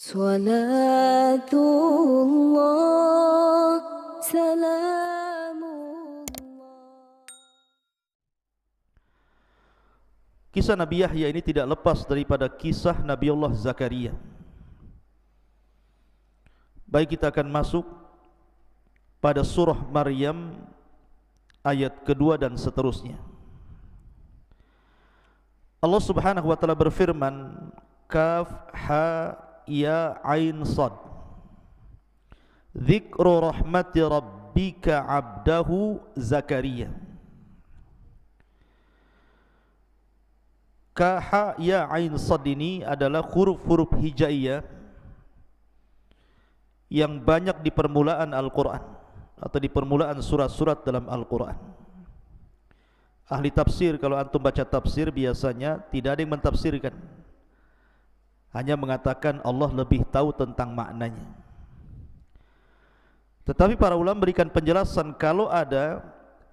Salatullah, salamullah. Kisah Nabi Yahya ini tidak lepas daripada kisah Nabiullah Zakaria. Baik, kita akan masuk pada surah Maryam ayat kedua dan seterusnya. Allah Subhanahu wa taala berfirman, Kaf ha ya ain sad, Dzikru rahmati rabbika abdahu Zakaria. Ka ya ain sad ini adalah huruf-huruf hijaiyah yang banyak di permulaan Al-Quran atau di permulaan surat-surat dalam Al-Quran. Ahli tafsir, kalau antum baca tafsir, biasanya tidak ada yang mentafsirkan, hanya mengatakan Allah lebih tahu tentang maknanya. Tetapi para ulama berikan penjelasan kalau ada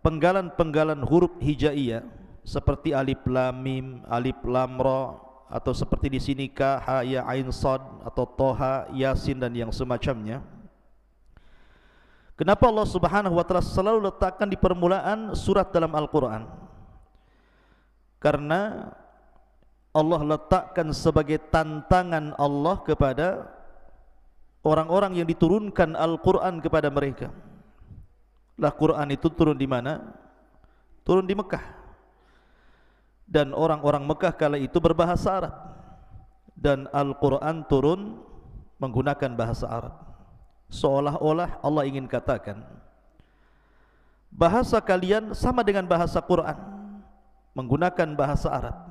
penggalan-penggalan huruf hijaiyah seperti alif lam mim, alif lam ra, atau seperti di sini ka ha ya ain sad atau toha, yasin dan yang semacamnya. Kenapa Allah Subhanahu wa taala selalu letakkan di permulaan surat dalam Al-Qur'an? Karena Allah letakkan sebagai tantangan Allah kepada orang-orang yang diturunkan Al-Quran kepada mereka. Lah, Quran itu turun di mana? Turun di Mekah. Dan orang-orang Mekah kala itu berbahasa Arab, dan Al-Quran turun menggunakan bahasa Arab. Seolah-olah Allah ingin katakan, bahasa kalian sama dengan bahasa Quran, menggunakan bahasa Arab.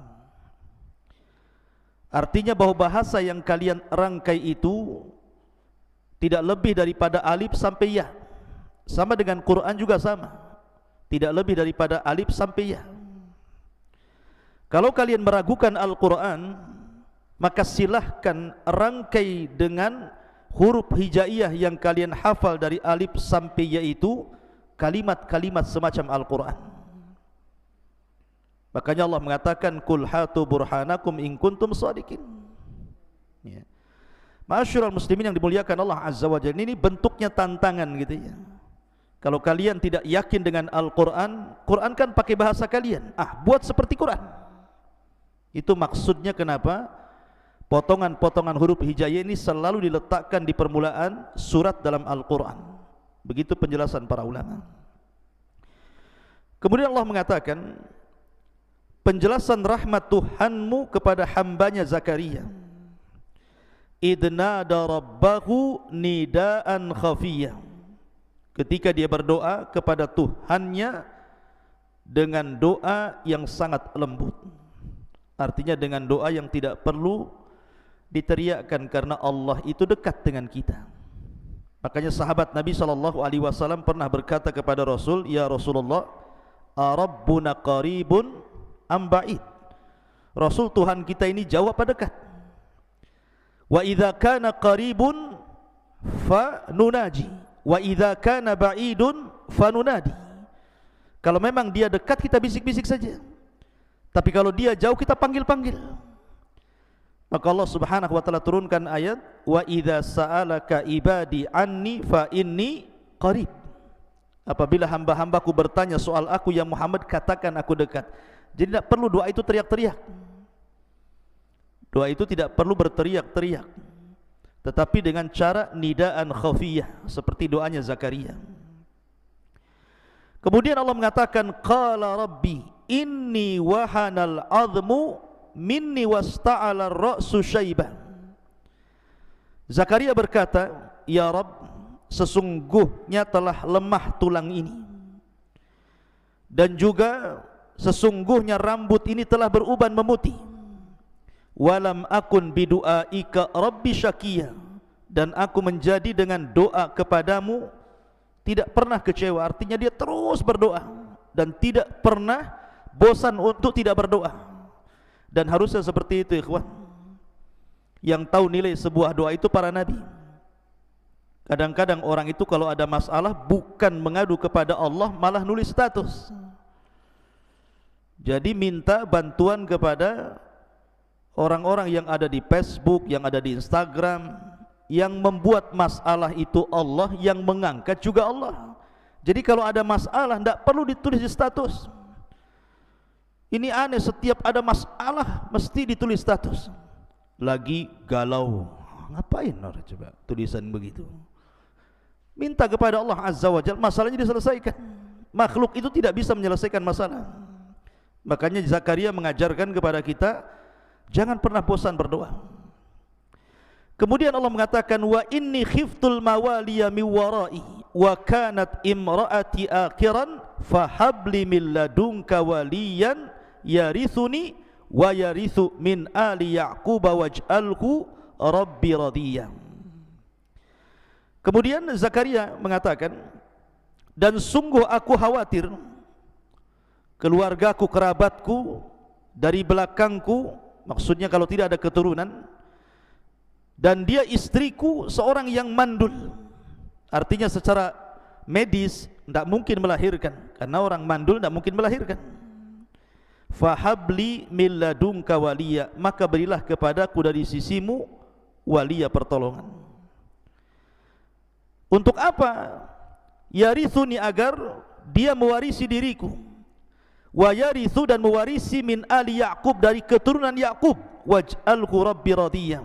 Artinya bahwa bahasa yang kalian rangkai itu tidak lebih daripada alif sampai ya. Sama dengan Quran juga sama, tidak lebih daripada alif sampai ya. Kalau kalian meragukan Al-Quran, maka silahkan rangkai dengan huruf hijaiyah yang kalian hafal dari alif sampai ya itu kalimat-kalimat semacam Al-Quran. Makanya Allah mengatakan, Qul hatu burhanakum in kuntum shadiqin. Ya. Ma'asyiral muslimin yang dimuliakan Allah Azza wa Jalla, ini bentuknya tantangan gitu ya. Kalau kalian tidak yakin dengan Al-Quran, Quran kan pakai bahasa kalian, buat seperti Quran. Itu maksudnya kenapa potongan-potongan huruf hijaiyah ini selalu diletakkan di permulaan surat dalam Al-Quran. Begitu penjelasan para ulama. Kemudian Allah mengatakan penjelasan rahmat Tuhanmu kepada hambanya Zakaria. Idnada rabbahu nidaan khafiyah. Ketika dia berdoa kepada Tuhannya dengan doa yang sangat lembut. Artinya dengan doa yang tidak perlu diteriakkan, karena Allah itu dekat dengan kita. Makanya sahabat Nabi SAW pernah berkata kepada Rasul, Ya Rasulullah, Arabbuna qaribun am ba'id? Rasul, Tuhan kita ini jauh apa dekat? Wa idza kana qaribun fa nunaji, wa idza kana ba'idun fa nunadi. Kalau memang dia dekat, kita bisik-bisik saja. Tapi kalau dia jauh, kita panggil-panggil. Maka Allah Subhanahu wa taala turunkan ayat, wa idza sa'alaka ibadi anni fa inni qarib. Apabila hamba-hambaku bertanya soal aku ya Muhammad, katakan aku dekat. Jadi tidak perlu doa itu teriak-teriak. Doa itu tidak perlu berteriak-teriak, tetapi dengan cara nidaan khafiyah, seperti doanya Zakaria. Kemudian Allah mengatakan, qala rabbi inni wahanal azmu minni wasta'ala ar-ra'su syaibah. Zakaria berkata, Ya Rabb, sesungguhnya telah lemah tulang ini, dan juga sesungguhnya rambut ini telah beruban memutih. Walam akun bidu'aika rabbi syakiyah, dan aku menjadi dengan doa kepadamu tidak pernah kecewa. Artinya dia terus berdoa dan tidak pernah bosan untuk tidak berdoa. Dan harusnya seperti itu, ikhwan. Yang tahu nilai sebuah doa itu para nabi. Kadang-kadang orang itu kalau ada masalah bukan mengadu kepada Allah, malah nulis status. Jadi minta bantuan kepada orang-orang yang ada di Facebook, yang ada di Instagram, yang membuat masalah itu Allah, yang mengangkat juga Allah. Jadi kalau ada masalah tidak perlu ditulis di status. Ini aneh, setiap ada masalah mesti ditulis status. Lagi galau, ngapain orang coba tulisan begitu? Minta kepada Allah Azza wa Jalla, masalahnya diselesaikan. Makhluk itu tidak bisa menyelesaikan masalah. Makanya Zakaria mengajarkan kepada kita, jangan pernah bosan berdoa. Kemudian Allah mengatakan, wa inni khiftul mawaliya min warai wa kanat imraati akhiran fahabli min ladunka waliyan yarithuni wa yarithu min ali ya'qub waj'alhu rabbi radiyya. Kemudian Zakaria mengatakan, dan sungguh aku khawatir keluargaku, kerabatku dari belakangku, maksudnya kalau tidak ada keturunan, dan dia istriku seorang yang mandul. Artinya secara medis tidak mungkin melahirkan, karena orang mandul tidak mungkin melahirkan. Fahabli min ladunka waliya, maka berilah kepadaku dari sisimu waliya, pertolongan. Untuk apa? Yarithuni, agar dia mewarisi diriku. Wa yarithu, dan mewarisi min ali Ya'qub, dari keturunan Ya'qub. Waj'alhu rabbi radiyya,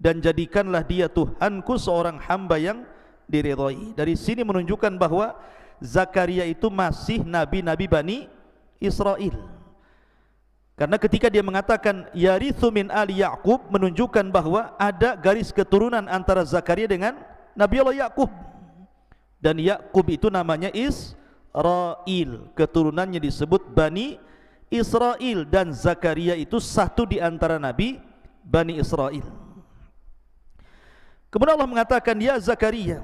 dan jadikanlah dia Tuhanku seorang hamba yang diridhai. Dari sini menunjukkan bahwa Zakaria itu masih nabi-nabi Bani Israel. Karena ketika dia mengatakan yarithu min ali Ya'qub, menunjukkan bahwa ada garis keturunan antara Zakaria dengan Nabi Allah Ya'qub. Dan Ya'qub itu namanya Israel, keturunannya disebut Bani Israel, dan Zakaria itu satu di antara nabi Bani Israel. Kemudian Allah mengatakan, ya Zakaria,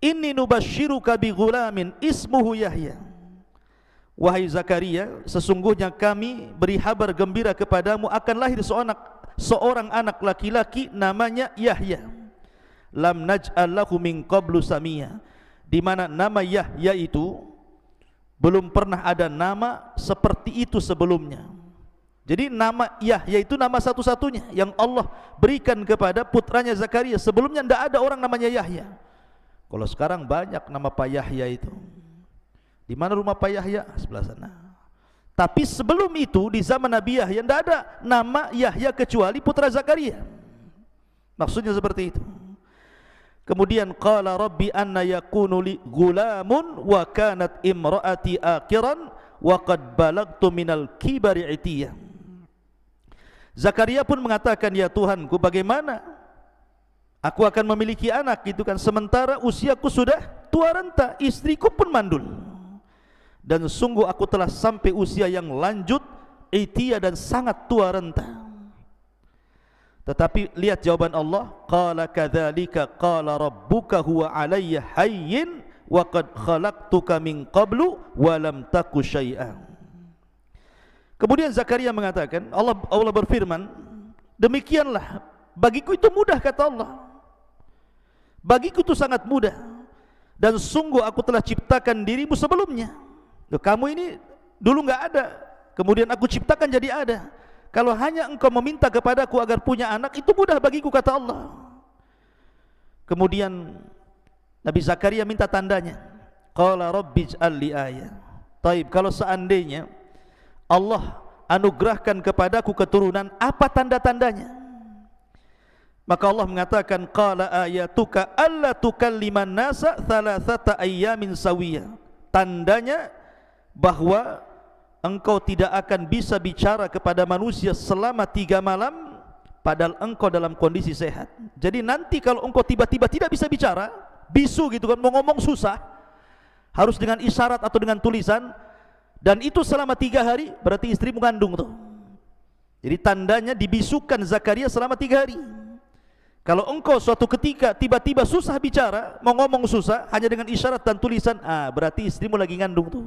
inni nubashiruka bi ghulamin ismuhu Yahya. Wahai Zakaria, sesungguhnya kami beri kabar gembira kepadamu akan lahir seorang anak laki-laki namanya Yahya. Lam naj'al lahu min qablu samia, di mana nama Yahya itu belum pernah ada nama seperti itu sebelumnya. Jadi nama Yahya itu nama satu-satunya yang Allah berikan kepada putranya Zakaria. Sebelumnya tidak ada orang namanya Yahya. Kalau sekarang banyak nama Pak Yahya itu. Di mana rumah Pak Yahya? Sebelah sana. Tapi sebelum itu, di zaman Nabi Yahya tidak ada nama Yahya kecuali putra Zakaria. Maksudnya seperti itu. Kemudian qala rabbi anna yakunu li gulamun wa kanat imraati akhiran wa qad balagtu minal kibari itiyah. Zakaria pun mengatakan, ya Tuhanku, bagaimana aku akan memiliki anak gitu kan, sementara usiaku sudah tua renta, istriku pun mandul. Dan sungguh aku telah sampai usia yang lanjut, itiyah, dan sangat tua renta. Tetapi lihat jawaban Allah, qala kadzalika qala rabbuka huwa alayya hayyin wa qad khalaqtuka min qablu wa lam taku syai'an. Kemudian Zakaria mengatakan, Allah berfirman, demikianlah bagiku itu mudah, kata Allah. Bagiku itu sangat mudah, dan sungguh aku telah ciptakan dirimu sebelumnya. Loh, kamu ini dulu enggak ada, kemudian aku ciptakan jadi ada. Kalau hanya engkau meminta kepadaku agar punya anak, itu mudah bagiku, kata Allah. Kemudian Nabi Zakaria minta tandanya. Qala rabbij'al li ayah. Taib, kalau seandainya Allah anugerahkan kepadaku keturunan, apa tanda-tandanya? Maka Allah mengatakan, qala ayatuka alla tukalliman nasa thalathata ayyamin sawiyah. Tandanya bahwa engkau tidak akan bisa bicara kepada manusia selama 3 malam, padahal engkau dalam kondisi sehat. Jadi nanti kalau engkau tiba-tiba tidak bisa bicara, bisu gitu kan, mau ngomong susah, harus dengan isyarat atau dengan tulisan, dan itu selama 3 hari, berarti istri mengandung tuh. Jadi tandanya dibisukan Zakaria selama 3 hari. Kalau engkau suatu ketika tiba-tiba susah bicara, mau ngomong susah, hanya dengan isyarat dan tulisan, berarti istrimu lagi ngandung tuh.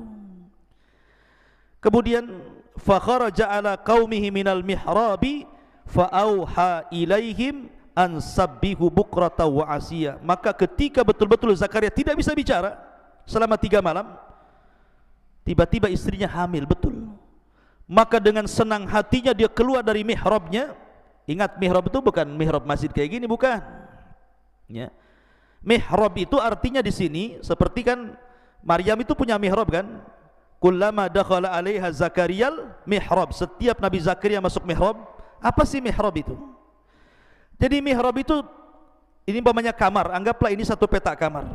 Kemudian fa kharaja ala qaumihi minal mihrabi fa auha ilaihim an sabbihu bukrata wa asiya. Maka ketika betul-betul Zakaria tidak bisa bicara selama 3 malam, tiba-tiba istrinya hamil, betul. Maka dengan senang hatinya dia keluar dari mihrabnya. Ingat, mihrab itu bukan mihrab masjid kayak gini, bukan. Ya. Mihrab itu artinya di sini seperti kan Maryam itu punya mihrab kan? Kullama dakhala 'alaiha Zakariyal mihrab. Setiap Nabi Zakaria masuk mihrab, apa sih mihrab itu? Jadi mihrab itu ini umpamanya kamar, anggaplah ini satu petak kamar.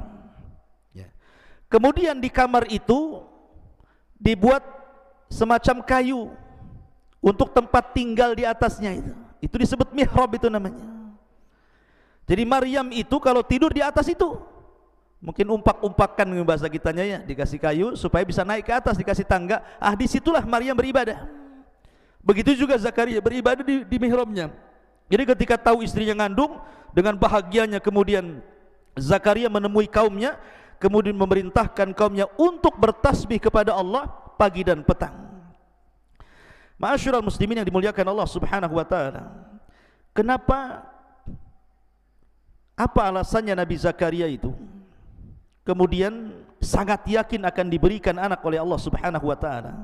Ya. Kemudian di kamar itu dibuat semacam kayu untuk tempat tinggal di atasnya itu. Itu disebut mihrab itu namanya. Jadi Maryam itu kalau tidur di atas itu, mungkin umpak-umpakan bahasa kitanya ya, dikasih kayu supaya bisa naik ke atas, dikasih tangga. Disitulah Maryam beribadah. Begitu juga Zakaria beribadah di mihrabnya. Jadi ketika tahu istrinya ngandung, dengan bahagianya kemudian Zakaria menemui kaumnya, kemudian memerintahkan kaumnya untuk bertasbih kepada Allah pagi dan petang. Ma'asyiral muslimin yang dimuliakan Allah Subhanahu wa taala. Kenapa, apa alasannya Nabi Zakaria itu kemudian sangat yakin akan diberikan anak oleh Allah Subhanahu wa taala?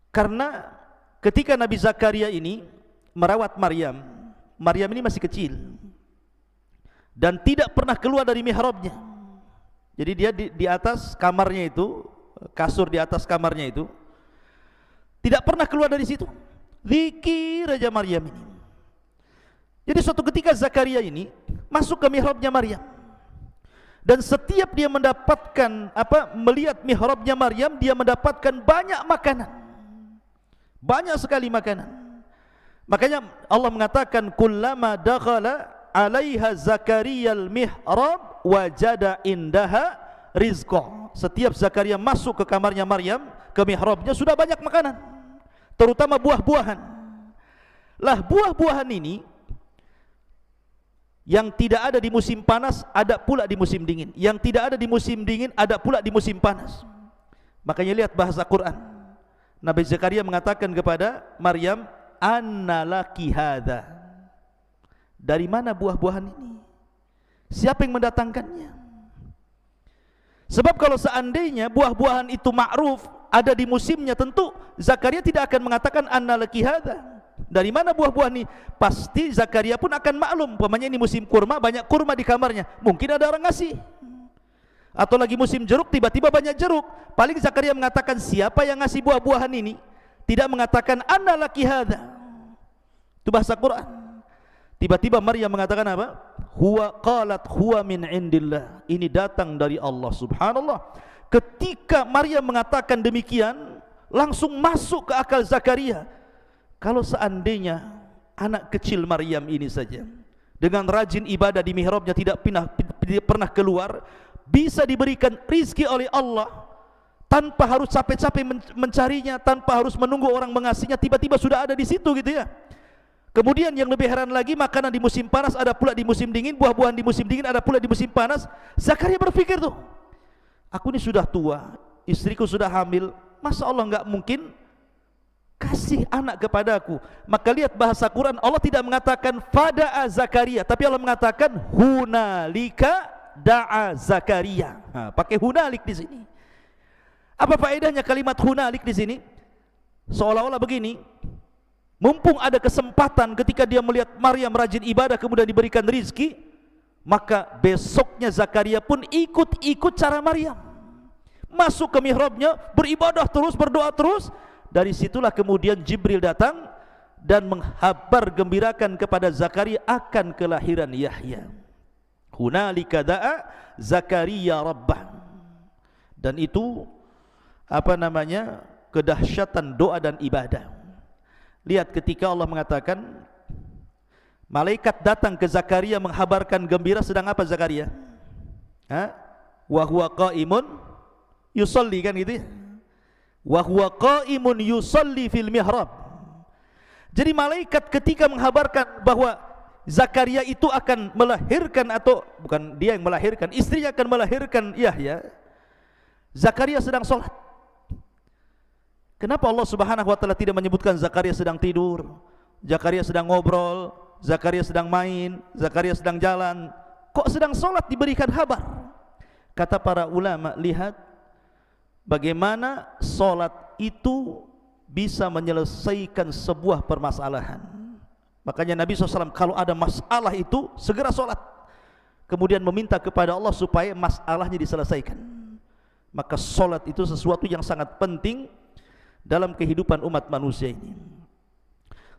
Karena ketika Nabi Zakaria ini merawat Maryam, Maryam ini masih kecil dan tidak pernah keluar dari mihrabnya. Jadi dia di atas kamarnya itu, kasur di atas kamarnya itu, tidak pernah keluar dari situ. Zikir aja Maryam ini. Jadi suatu ketika Zakaria ini masuk ke mihrabnya Maryam, dan setiap dia mendapatkan melihat mihrabnya Maryam, dia mendapatkan banyak makanan, banyak sekali makanan. Makanya Allah mengatakan kullama dakhala 'alaiha Zakariyal mihrab wajada indaha rizqa. Setiap Zakaria masuk ke kamarnya Maryam, ke mihrabnya, sudah banyak makanan, terutama buah-buahan. Lah buah-buahan ini yang tidak ada di musim panas ada pula di musim dingin, yang tidak ada di musim dingin ada pula di musim panas. Makanya lihat bahasa Quran, Nabi Zakaria mengatakan kepada Maryam, anna laki hadza, dari mana buah-buahan ini? Siapa yang mendatangkannya? Sebab kalau seandainya buah-buahan itu ma'ruf, ada di musimnya, tentu Zakaria tidak akan mengatakan anna laki hadza. Dari mana buah-buah ini? Pasti Zakaria pun akan maklum, umpamanya ini musim kurma, banyak kurma di kamarnya, mungkin ada orang ngasih. Atau lagi musim jeruk, tiba-tiba banyak jeruk, paling Zakaria mengatakan siapa yang ngasih buah-buahan ini, tidak mengatakan anna laki hadza. Itu bahasa Quran. Tiba-tiba Maryam mengatakan apa? Huwa min indillah, ini datang dari Allah. Subhanallah. Ketika Maryam mengatakan demikian, langsung masuk ke akal Zakaria. Kalau seandainya anak kecil Maryam ini saja dengan rajin ibadah di mihrabnya, tidak pernah keluar, bisa diberikan rizki oleh Allah tanpa harus capek-capek mencarinya, tanpa harus menunggu orang mengasihnya, tiba-tiba sudah ada di situ gitu ya. Kemudian yang lebih heran lagi, makanan di musim panas ada pula di musim dingin, buah-buahan di musim dingin ada pula di musim panas. Zakaria berpikir tuh, aku ini sudah tua, istriku sudah hamil, masa Allah enggak mungkin kasih anak kepadaku? Maka lihat bahasa Quran, Allah tidak mengatakan fada'a Zakaria, tapi Allah mengatakan hunalika da'a Zakaria. Pakai hunalik di sini. Apa faedahnya kalimat hunalik di sini? Seolah-olah begini, mumpung ada kesempatan ketika dia melihat Maryam rajin ibadah kemudian diberikan rizki, maka besoknya Zakaria pun ikut cara Maryam, masuk ke mihrabnya, beribadah terus, berdoa terus. Dari situlah kemudian Jibril datang dan menghabar gembirakan kepada Zakaria akan kelahiran Yahya. Hunalika da'a Zakaria rabbah. Dan itu kedahsyatan doa dan ibadah. Lihat ketika Allah mengatakan malaikat datang ke Zakaria menghabarkan gembira, sedang apa Zakaria? Wa huwa qaimun yusalli, kan gitu ya. Wa huwa qaimun yusalli fil mihrab. Jadi malaikat ketika menghabarkan bahwa Zakaria itu akan melahirkan, atau bukan dia yang melahirkan, istrinya akan melahirkan Yahya, Zakaria sedang sholat. Kenapa Allah Subhanahu wa taala tidak menyebutkan Zakaria sedang tidur, Zakaria sedang ngobrol, Zakaria sedang main, Zakaria sedang jalan? Kok sedang sholat diberikan kabar? Kata para ulama, lihat bagaimana sholat itu bisa menyelesaikan sebuah permasalahan. Makanya Nabi SAW kalau ada masalah itu segera sholat, kemudian meminta kepada Allah supaya masalahnya diselesaikan. Maka sholat itu sesuatu yang sangat penting dalam kehidupan umat manusia ini.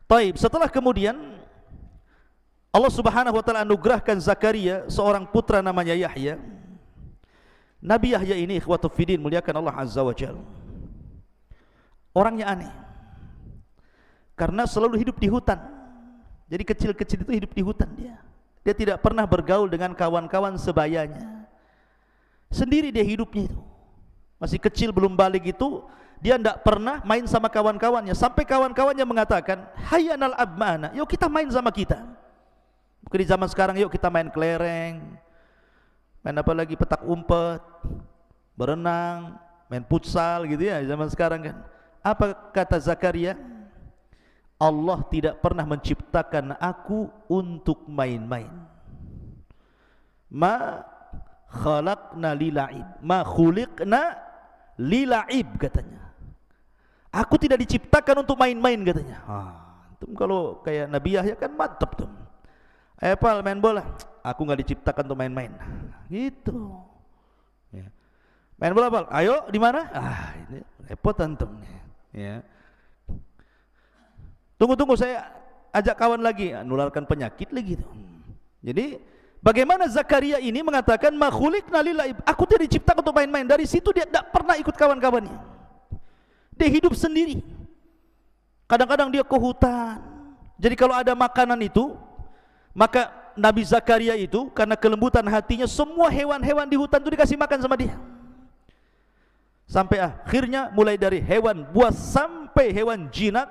Taib, setelah kemudian Allah Subhanahu wa taala anugerahkan Zakaria seorang putra namanya Yahya. Nabi Yahya ini ikhwatu fiddin muliakan Allah Azza wa Jalla, orangnya aneh karena selalu hidup di hutan. Jadi kecil-kecil itu hidup di hutan dia. Dia tidak pernah bergaul dengan kawan-kawan sebayanya. Sendiri dia hidupnya itu. Masih kecil belum balik itu dia tidak pernah main sama kawan-kawannya. Sampai kawan-kawannya mengatakan, "Hayyanal abmana, yuk kita main sama kita." Mungkin di zaman sekarang yuk kita main kelereng, main apa lagi, petak umpet, berenang, main futsal gitu ya di zaman sekarang kan. Apa kata Zakaria? Allah tidak pernah menciptakan aku untuk main-main. Ma khalaqna lila'ib, ma khuliqna lila'ib katanya. Aku tidak diciptakan untuk main-main katanya. Kalau kayak Nabi Yahya kan mantap tuh. Pal main bola, aku nggak diciptakan untuk main-main. Gitu. Ya. Main bola Pal, ayo di mana? Ini repot antum. Ya. Tunggu saya ajak kawan lagi, nularkan penyakit lagi tuh. Jadi bagaimana Zakaria ini mengatakan makhuliqna lillahi, aku tidak diciptakan untuk main-main. Dari situ dia tidak pernah ikut kawan-kawannya. Dia hidup sendiri. Kadang-kadang dia ke hutan. Jadi kalau ada makanan itu, maka Nabi Zakaria itu karena kelembutan hatinya, semua hewan-hewan di hutan itu dikasih makan sama dia. Sampai akhirnya mulai dari hewan buas sampai hewan jinak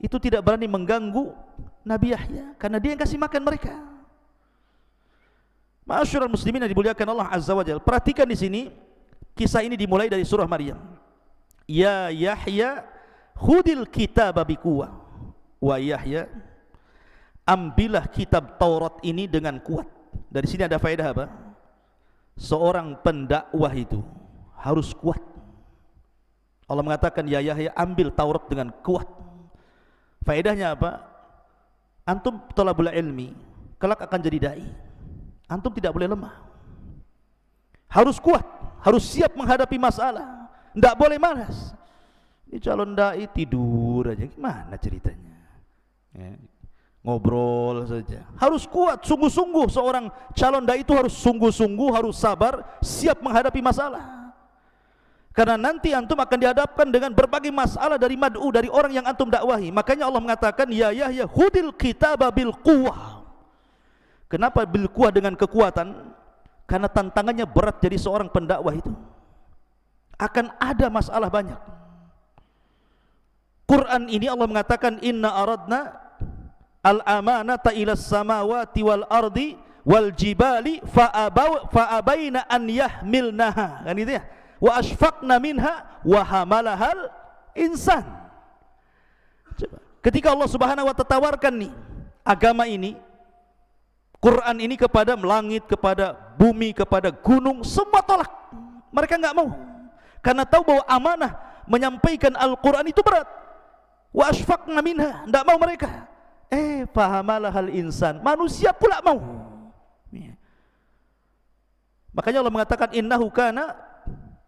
itu tidak berani mengganggu Nabi Yahya karena dia yang kasih makan mereka. Ma'asyiral muslimin yang dimuliakan Allah Azza wa Jalla, perhatikan di sini kisah ini dimulai dari surah Maryam. Ya Yahya khudil kitaba biquwwah, wa Yahya ambillah kitab Taurat ini dengan kuat. Dari sini ada faedah apa? Seorang pendakwah itu harus kuat. Allah mengatakan ya Yahya ambil Taurat dengan kuat. Faedahnya apa? Antum thalabul ilmi kelak akan jadi dai. Antum tidak boleh lemah. Harus kuat, harus siap menghadapi masalah. Tidak boleh malas. Ini calon dai tidur aja, gimana ceritanya? Ya, ngobrol saja. Harus kuat, sungguh-sungguh. Seorang calon dai itu harus sungguh-sungguh, harus sabar, siap menghadapi masalah. Karena nanti antum akan dihadapkan dengan berbagai masalah dari mad'u, dari orang yang antum dakwahi. Makanya Allah mengatakan ya Yahya khudil kitaba bil quwwah. Kenapa bil quwwah, dengan kekuatan? Karena tantangannya berat jadi seorang pendakwah itu. Akan ada masalah banyak. Quran ini Allah mengatakan inna aradna al-amanata ilas samawati wal ardi wal jibali fa'abaina an yahmilnaha. Kan gitu ya? Wa asfaqna minha wa hamalahal insan. Ketika Allah Subhanahu wa ta'ala tawarkan nih agama ini, Quran ini kepada langit, kepada bumi, kepada gunung, semua tolak. Mereka enggak mau. Karena tahu bahwa amanah menyampaikan Al-Quran itu berat. Wa asfaqna minha, enggak mau mereka. Fahamalahal insan, manusia pula mau. Makanya Allah mengatakan innahu kana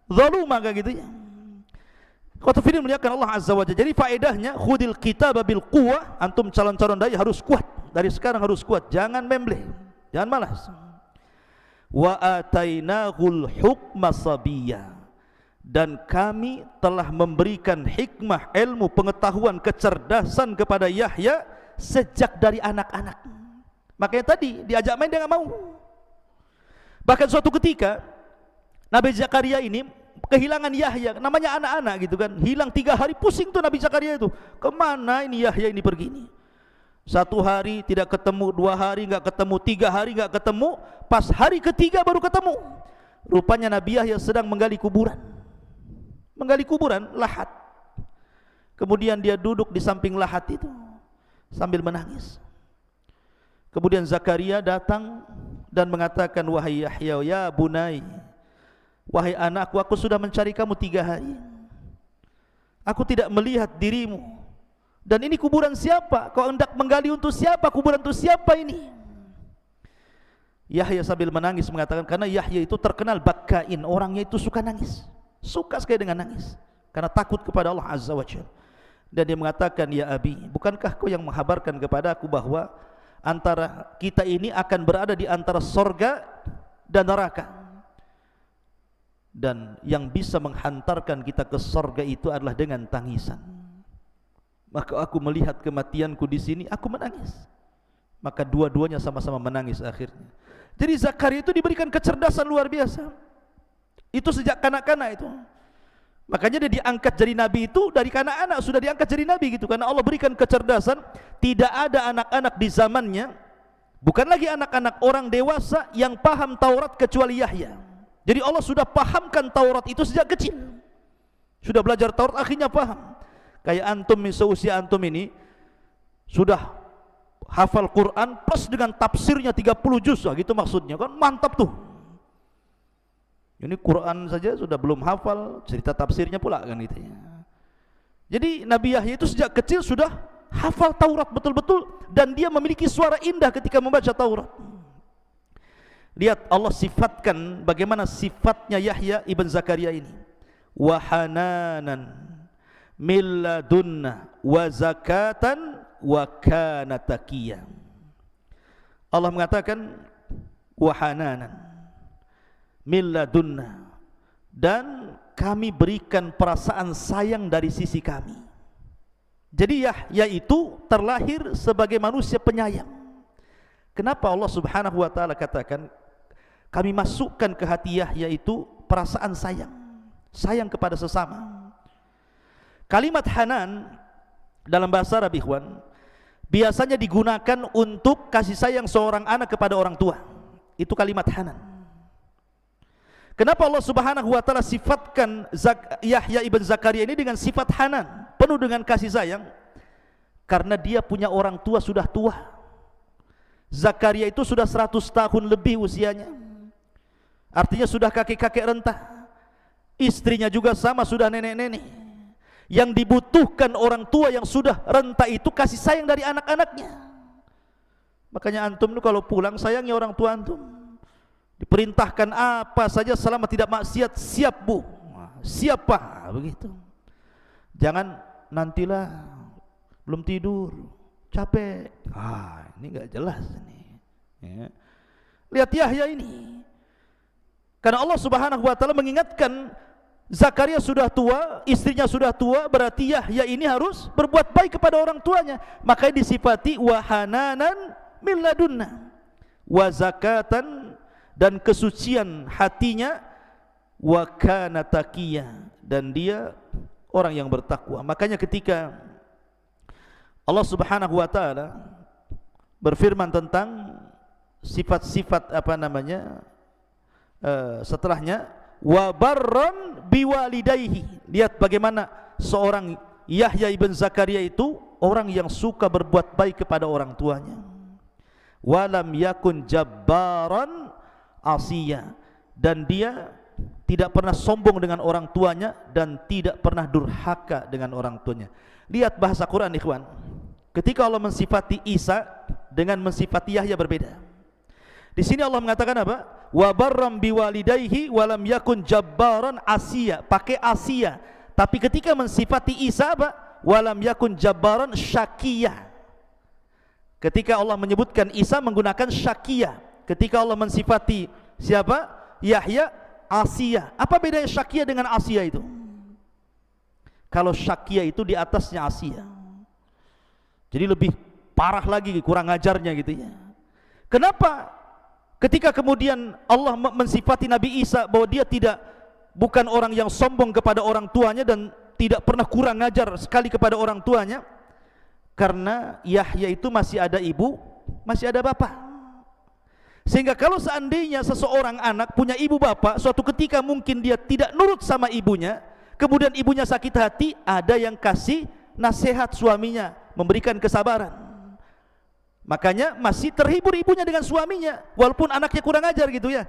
zaluma, kayak gitu ya. Qatu fiddin muliakan Allah Azza wa Jalla. Jadi faedahnya khudil kitaba bil quwwah, antum calon-calon dai harus kuat. Dari sekarang harus kuat, jangan membleh, jangan malas. Wa atainahul hukma sabiyya, dan kami telah memberikan hikmah, ilmu, pengetahuan, kecerdasan kepada Yahya sejak dari anak-anak. Makanya tadi diajak main dia enggak mau. Bahkan suatu ketika Nabi Zakaria ini kehilangan Yahya, namanya anak-anak gitu kan, hilang 3 hari, pusing tuh Nabi Zakaria itu, kemana ini Yahya ini pergi ini. 1 hari tidak ketemu, 2 hari enggak ketemu, 3 hari enggak ketemu, pas hari ketiga baru ketemu. Rupanya Nabi Yahya sedang menggali kuburan. Menggali kuburan, lahat. Kemudian dia duduk di samping lahat itu sambil menangis. Kemudian Zakaria datang dan mengatakan, wahai Yahya, ya bunai, wahai anakku, aku sudah mencari kamu 3 hari. Aku tidak melihat dirimu. Dan ini kuburan siapa? Kau hendak menggali untuk siapa? Kuburan untuk siapa ini? Yahya sambil menangis mengatakan, karena Yahya itu terkenal bakain, orangnya itu suka nangis, suka sekali dengan nangis, karena takut kepada Allah Azza wa Jalla. Dan dia mengatakan, ya Abi, bukankah kau yang menghabarkan kepada aku bahwa antara kita ini akan berada di antara sorga dan neraka, dan yang bisa menghantarkan kita ke sorga itu adalah dengan tangisan. Maka aku melihat kematianku di sini, aku menangis. Maka dua-duanya sama-sama menangis akhirnya. Jadi Zakaria itu diberikan kecerdasan luar biasa. Itu sejak kanak-kanak itu. Makanya dia diangkat jadi nabi itu dari kanak-kanak sudah diangkat jadi nabi gitu, karena Allah berikan kecerdasan. Tidak ada anak-anak di zamannya, bukan lagi anak-anak, orang dewasa yang paham Taurat kecuali Yahya. Jadi Allah sudah pahamkan Taurat itu sejak kecil. Sudah belajar Taurat akhirnya paham. Kayak antum seusia antum ini sudah hafal Quran plus dengan tafsirnya 30 juz lah, gitu maksudnya kan, mantap tuh. Ini Quran saja sudah belum hafal, cerita tafsirnya pula kan gitu ya. Jadi Nabi Yahya itu sejak kecil sudah hafal Taurat betul-betul, dan dia memiliki suara indah ketika membaca Taurat. Lihat Allah sifatkan bagaimana sifatnya Yahya ibn Zakaria ini. Wa hananan min ladunna wa zakatan wa kana taqiyyan. Allah mengatakan wa hananan min ladunna, dan kami berikan perasaan sayang dari sisi kami. Jadi Yahya itu terlahir sebagai manusia penyayang. Kenapa Allah Subhanahu wa taala katakan kami masukkan ke hati Yahya itu perasaan sayang, sayang kepada sesama. Kalimat hanan dalam bahasa Arab, ikhwan, biasanya digunakan untuk kasih sayang seorang anak kepada orang tua. Itu kalimat hanan. Kenapa Allah Subhanahu wa taala sifatkan Yahya ibn Zakaria ini dengan sifat hanan, penuh dengan kasih sayang? Karena dia punya orang tua sudah tua. Zakaria itu sudah 100 tahun lebih usianya. Artinya sudah kakek-kakek renta. Istrinya juga sama, sudah nenek-nenek. Yang dibutuhkan orang tua yang sudah renta itu kasih sayang dari anak-anaknya. Makanya antum itu kalau pulang sayangi orang tua antum. Diperintahkan apa saja selama tidak maksiat, siap bu, siap pak, begitu. Jangan nantilah, belum tidur, capek. Ini nggak jelas ini. Ya. Lihat Yahya ini. Karena Allah Subhanahu wa taala mengingatkan Zakaria sudah tua, istrinya sudah tua, berarti Yahya ini harus berbuat baik kepada orang tuanya. Makanya disifati wa hananan min ladunna wa zakatan, dan kesucian hatinya, wa kana taqiyya, dan dia orang yang bertakwa. Makanya ketika Allah Subhanahu wa taala berfirman tentang sifat-sifat setelahnya, wa barran biwalidayhi. Lihat bagaimana seorang Yahya ibn Zakaria itu orang yang suka berbuat baik kepada orang tuanya. Walam yakun jabbaran asiya, dan dia tidak pernah sombong dengan orang tuanya dan tidak pernah durhaka dengan orang tuanya. Lihat bahasa Quran, ikhwan. Ketika Allah mensifati Isa dengan mensifati Yahya berbeda. Di sini Allah mengatakan apa? Wa barram biwalidayhi walam yakun jabbaran asiya, pakai asiya. Tapi ketika mensifati Isa apa? Walam yakun jabbaran syakiyah. Ketika Allah menyebutkan Isa menggunakan syakiyah. Ketika Allah mensifati siapa? Yahya, asiya. Apa bedanya syakiyah dengan asiya itu? Kalau syakiyah itu di atasnya asiya, jadi lebih parah lagi, kurang ajarnya gitu ya. Kenapa? Ketika kemudian Allah mensifati Nabi Isa bahwa dia bukan orang yang sombong kepada orang tuanya dan tidak pernah kurang ajar sekali kepada orang tuanya, karena Yahya itu masih ada ibu, masih ada bapak. Sehingga kalau seandainya seseorang anak punya ibu bapak, suatu ketika mungkin dia tidak nurut sama ibunya, kemudian ibunya sakit hati, ada yang kasih nasihat suaminya, memberikan kesabaran. Makanya masih terhibur ibunya dengan suaminya, walaupun anaknya kurang ajar gitu ya.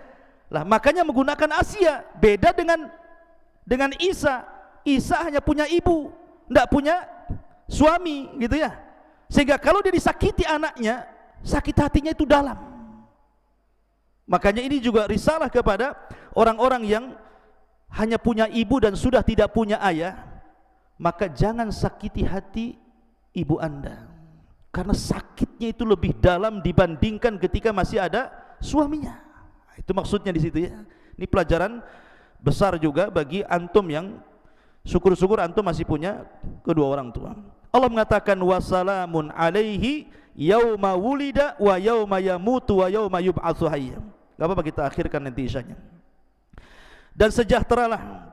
Lah makanya menggunakan Asia, beda dengan Isa. Isa hanya punya ibu, tidak punya suami gitu ya. Sehingga kalau dia disakiti anaknya, sakit hatinya itu dalam. Makanya ini juga risalah kepada orang-orang yang hanya punya ibu dan sudah tidak punya ayah. Maka jangan sakiti hati ibu Anda, karena sakitnya itu lebih dalam dibandingkan ketika masih ada suaminya. Itu maksudnya di situ ya. Ini pelajaran besar juga bagi antum yang syukur-syukur antum masih punya kedua orang tua. Allah mengatakan wassalamun alaihi yauma wulida wa yauma yamutu wa yauma yub'atsu hayya. Enggak apa-apa kita akhirkan nanti isyanya. Dan sejahteralah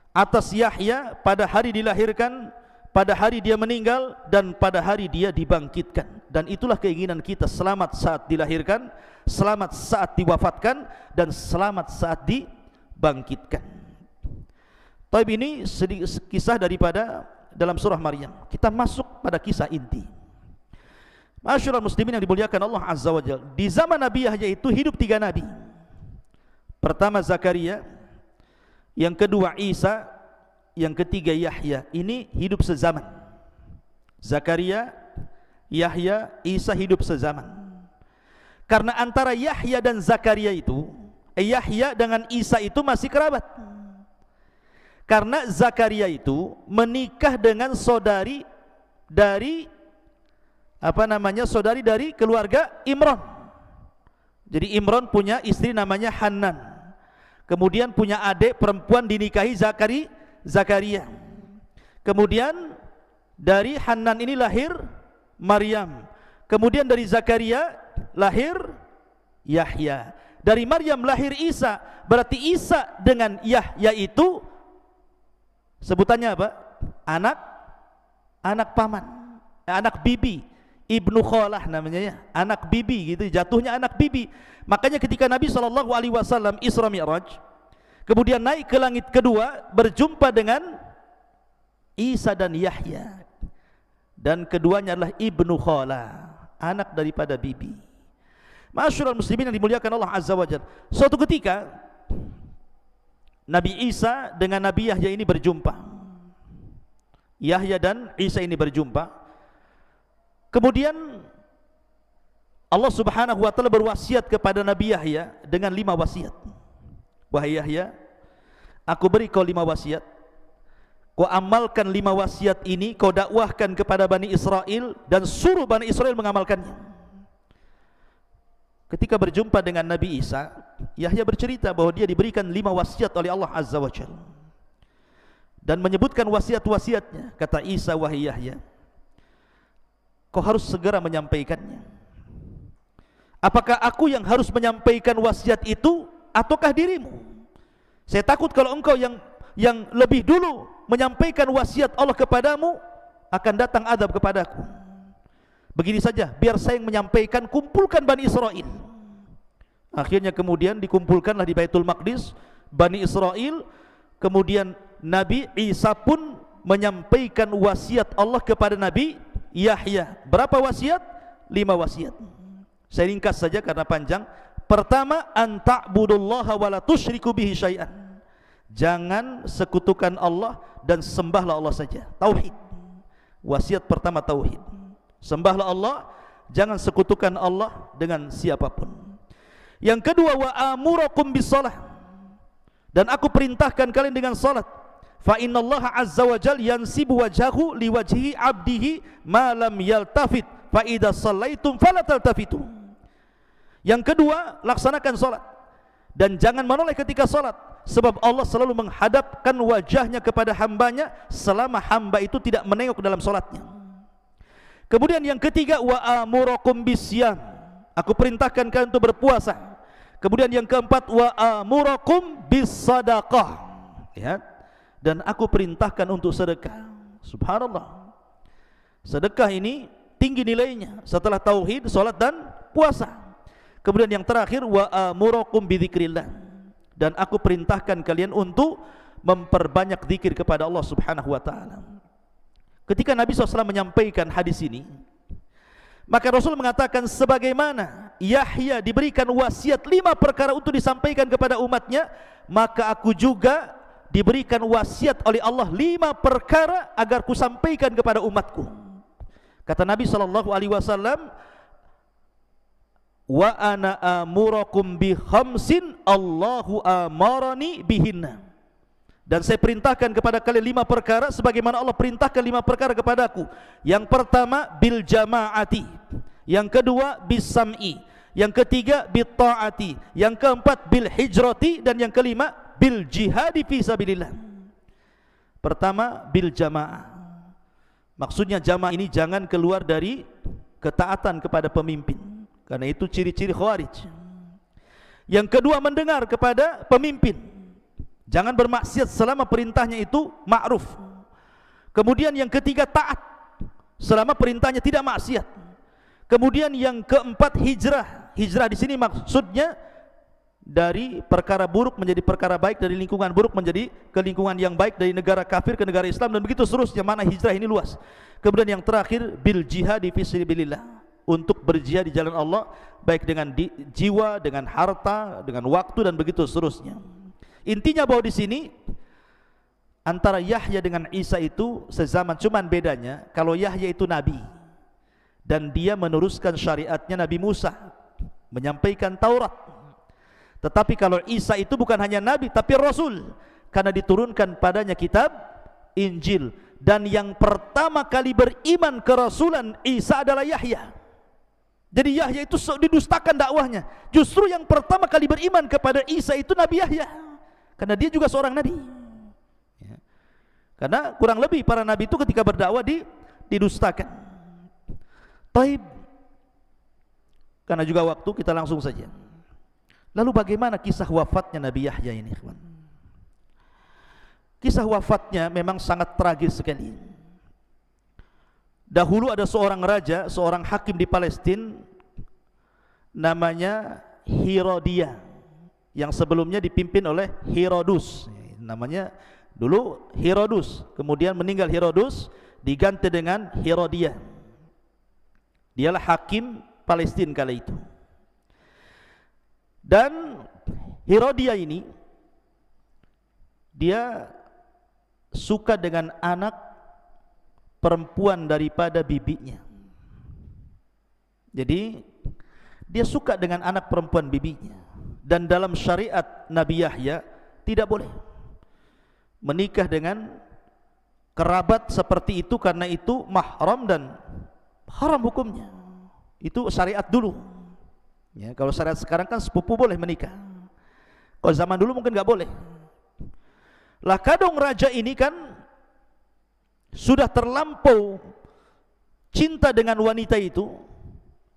atas Yahya pada hari dilahirkan, pada hari dia meninggal, dan pada hari dia dibangkitkan. Dan itulah keinginan kita, selamat saat dilahirkan, selamat saat diwafatkan, dan selamat saat dibangkitkan. Taib ini kisah daripada dalam surah Maryam. Kita masuk pada kisah inti. Masyaallah muslimin yang dimuliakan Allah Azza wa Jalla. Di zaman Nabi Yahya itu hidup 3 nabi. Pertama Zakaria, yang kedua Isa, yang ketiga Yahya. Ini hidup sezaman. Zakaria, Yahya, Isa hidup sezaman. Karena antara Yahya dan Zakaria itu, Yahya dengan Isa itu masih kerabat. Karena Zakaria itu menikah dengan saudari dari saudari dari keluarga Imran. Jadi Imran punya istri namanya Hanan. Kemudian punya adik perempuan dinikahi Zakaria. Kemudian dari Hanan ini lahir Maryam. Kemudian dari Zakaria lahir Yahya. Dari Maryam lahir Isa. Berarti Isa dengan Yahya itu sebutannya apa? Anak paman, anak bibi, ibnu kholah namanya ya, anak bibi gitu, jatuhnya anak bibi. Makanya ketika Nabi SAW Isra Mi'raj, kemudian naik ke langit kedua, berjumpa dengan Isa dan Yahya, dan keduanya adalah ibnu kholah, anak daripada bibi. Masyaallah muslimin yang dimuliakan Allah Azza wa Jalla. Suatu ketika Nabi Isa dengan Nabi Yahya ini berjumpa. Yahya dan Isa ini berjumpa. Kemudian Allah Subhanahu wa taala berwasiat kepada Nabi Yahya dengan 5 wasiat. Wahai Yahya, aku beri kau 5 wasiat. Kau amalkan 5 wasiat ini, kau dakwahkan kepada Bani Israel dan suruh Bani Israel mengamalkannya. Ketika berjumpa dengan Nabi Isa, Yahya bercerita bahwa dia diberikan 5 wasiat oleh Allah Azza wa Jalla. Dan menyebutkan wasiat-wasiatnya. Kata Isa, wahai Yahya, kau harus segera menyampaikannya. Apakah aku yang harus menyampaikan wasiat itu ataukah dirimu? Saya takut kalau engkau yang lebih dulu menyampaikan wasiat Allah kepadamu, akan datang azab kepadaku. Begini saja, biar saya yang menyampaikan, kumpulkan Bani Israel. Akhirnya kemudian dikumpulkanlah di Baitul Maqdis Bani Israel. Kemudian Nabi Isa pun menyampaikan wasiat Allah kepada Nabi Yahya. Berapa wasiat? 5 wasiat. Saya ringkas saja karena panjang. Pertama, an ta'budullaha wa la tusyriku bihi syai'an. Jangan sekutukan Allah dan sembahlah Allah saja. Tauhid. Wasiat pertama tauhid. Sembahlah Allah, jangan sekutukan Allah dengan siapapun. Yang kedua, wa amurakum bisalah, dan aku perintahkan kalian dengan salat. Fa innallaha azza wa jalla yansibu wajhahu liwajhi abdihi ma lam yaltafit fa idza shallaitum fala taltafitu. Yang kedua, laksanakan salat dan jangan menoleh ketika salat, sebab Allah selalu menghadapkan wajahnya kepada hambanya selama hamba itu tidak menengok dalam salatnya. Kemudian yang ketiga, wa amurakum bisyam, aku perintahkan kalian untuk berpuasa. Kemudian yang keempat, wa amurakum bisadaqah, ya, dan aku perintahkan untuk sedekah. Subhanallah, sedekah ini tinggi nilainya setelah tauhid, salat dan puasa. Kemudian yang terakhir, wa amurakum bidzikrillah, dan aku perintahkan kalian untuk memperbanyak zikir kepada Allah Subhanahu wa taala. Ketika Nabi SAW menyampaikan hadis ini, maka Rasul mengatakan, sebagaimana Yahya diberikan wasiat 5 perkara untuk disampaikan kepada umatnya, maka aku juga diberikan wasiat oleh Allah 5 perkara agar ku sampaikan kepada umatku. Kata Nabi SAW, wa ana amurakum bi khamsin Allahu amarani bihinna. Dan saya perintahkan kepada kalian 5 perkara sebagaimana Allah perintahkan 5 perkara kepadaku. Yang pertama bil jamaati, yang kedua bis sam'i, yang ketiga bil ta'ati, yang keempat bil hijrati, dan yang kelima bil jihadi fi sabilillah. Pertama bil jamaah. Maksudnya jamaah ini jangan keluar dari ketaatan kepada pemimpin, karena itu ciri-ciri khawarij. Yang kedua mendengar kepada pemimpin, jangan bermaksiat selama perintahnya itu ma'ruf. Kemudian yang ketiga taat selama perintahnya tidak maksiat. Kemudian yang keempat hijrah. Hijrah di sini maksudnya dari perkara buruk menjadi perkara baik, dari lingkungan buruk menjadi ke lingkungan yang baik, dari negara kafir ke negara Islam, dan begitu seterusnya. Mana hijrah ini luas. Kemudian yang terakhir bil jihad fi sabilillah, untuk berjihad di jalan Allah, baik dengan jiwa, dengan harta, dengan waktu, dan begitu seterusnya. Intinya bahwa di sini antara Yahya dengan Isa itu sezaman, cuman bedanya kalau Yahya itu nabi dan dia meneruskan syariatnya Nabi Musa, menyampaikan Taurat. Tetapi kalau Isa itu bukan hanya nabi tapi rasul, karena diturunkan padanya kitab Injil. Dan yang pertama kali beriman kerasulan Isa adalah Yahya. Jadi Yahya itu didustakan dakwahnya. Justru yang pertama kali beriman kepada Isa itu Nabi Yahya, karena dia juga seorang nabi. Karena kurang lebih para nabi itu ketika berdakwah didustakan. Taib. Karena juga waktu, kita langsung saja. Lalu bagaimana kisah wafatnya Nabi Yahya ini, ikhwan? Kisah wafatnya memang sangat tragis sekali. Dahulu ada seorang raja, seorang hakim di Palestina, namanya Herodia, yang sebelumnya dipimpin oleh Herodus. Namanya dulu Herodus, kemudian meninggal Herodus, diganti dengan Herodia. Dialah hakim Palestina kala itu. Dan Herodia ini dia suka dengan anak perempuan daripada bibinya. Jadi dia suka dengan anak perempuan bibinya. Dan dalam syariat Nabi Yahya tidak boleh menikah dengan kerabat seperti itu, karena itu mahram dan haram hukumnya. Itu syariat dulu. Ya, kalau syariat sekarang kan sepupu boleh menikah. Kalau zaman dulu mungkin nggak boleh. Lah kadang raja ini kan sudah terlampau cinta dengan wanita itu,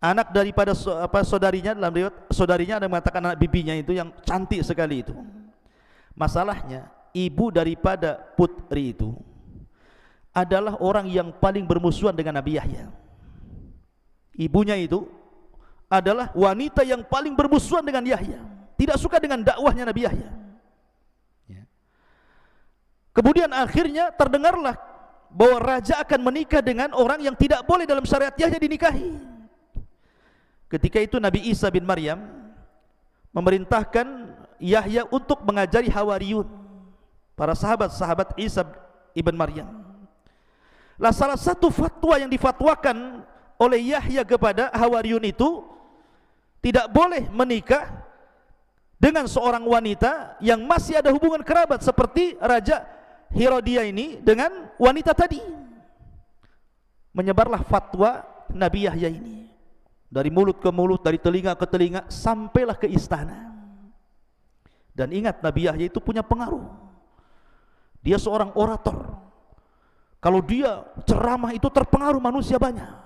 anak daripada saudarinya. Dalam riwayat saudarinya ada yang mengatakan anak bibinya itu yang cantik sekali itu. Masalahnya ibu daripada putri itu adalah orang yang paling bermusuhan dengan Nabi Yahya. Ibunya itu adalah wanita yang paling bermusuhan dengan Yahya, tidak suka dengan dakwahnya Nabi Yahya. Kemudian akhirnya terdengarlah bahwa raja akan menikah dengan orang yang tidak boleh dalam syariat Yahya dinikahi. Ketika itu Nabi Isa bin Maryam memerintahkan Yahya untuk mengajari Hawariyun, para sahabat-sahabat Isa ibn Maryam. Lah salah satu fatwa yang difatwakan oleh Yahya kepada Hawariyun itu, tidak boleh menikah dengan seorang wanita yang masih ada hubungan kerabat seperti Raja Herodia ini dengan wanita tadi. Menyebarlah fatwa Nabi Yahya ini dari mulut ke mulut, dari telinga ke telinga, sampailah ke istana. Dan ingat, Nabi Yahya itu punya pengaruh. Dia seorang orator. Kalau dia ceramah itu terpengaruh manusia banyak.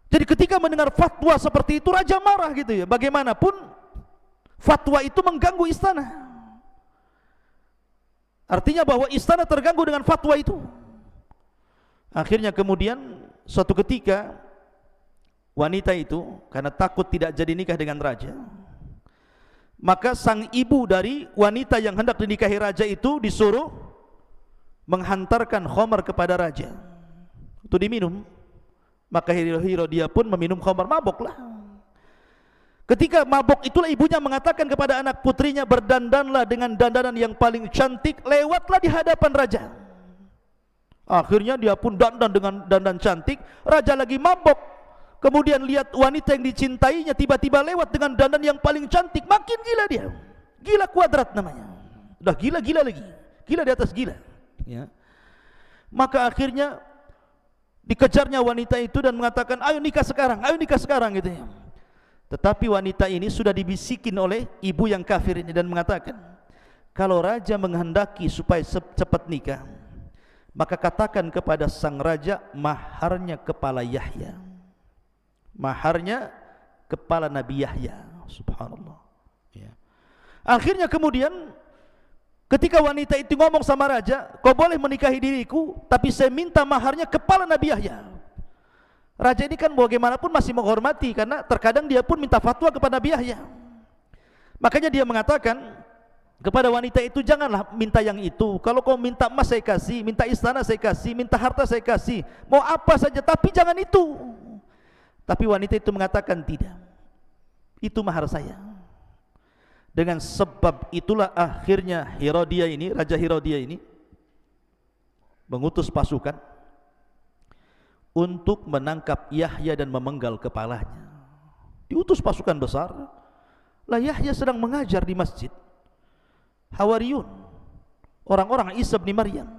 Jadi ketika mendengar fatwa seperti itu, raja marah gitu ya. Bagaimanapun fatwa itu mengganggu istana. Artinya bahwa istana terganggu dengan fatwa itu. Akhirnya kemudian suatu ketika wanita itu karena takut tidak jadi nikah dengan raja, maka sang ibu dari wanita yang hendak dinikahi raja itu disuruh menghantarkan khamar kepada raja untuk diminum. Maka Herodia pun meminum khamar, maboklah. Ketika mabuk itulah ibunya mengatakan kepada anak putrinya, berdandanlah dengan dandanan yang paling cantik, lewatlah di hadapan raja. Akhirnya dia pun dandan dengan dandan cantik, raja lagi mabuk. Kemudian lihat wanita yang dicintainya tiba-tiba lewat dengan dandan yang paling cantik, makin gila dia. Gila kuadrat namanya. Udah gila-gila lagi. Gila di atas gila. Ya. Maka akhirnya dikejarnya wanita itu dan mengatakan, ayo nikah sekarang gitu ya. Tetapi wanita ini sudah dibisikin oleh ibu yang kafir ini dan mengatakan, kalau raja menghendaki supaya cepat nikah, maka katakan kepada sang raja, maharnya kepala Yahya. Maharnya kepala Nabi Yahya. Subhanallah. Ya. Akhirnya kemudian ketika wanita itu ngomong sama raja, kau boleh menikahi diriku, tapi saya minta maharnya kepala Nabi Yahya. Raja ini kan bagaimanapun masih menghormati, karena terkadang dia pun minta fatwa kepada Nabi Yahya. Makanya dia mengatakan kepada wanita itu, janganlah minta yang itu. Kalau kau minta emas saya kasih, minta istana saya kasih, minta harta saya kasih, mau apa saja, tapi jangan itu. Tapi wanita itu mengatakan, tidak, itu mahar saya. Dengan sebab itulah akhirnya Herodia ini, Raja Herodia ini mengutus pasukan untuk menangkap Yahya dan memenggal kepalanya. Diutus pasukan besar. Lah Yahya sedang mengajar di masjid. Hawariyun, orang-orang Isa bin Maryam,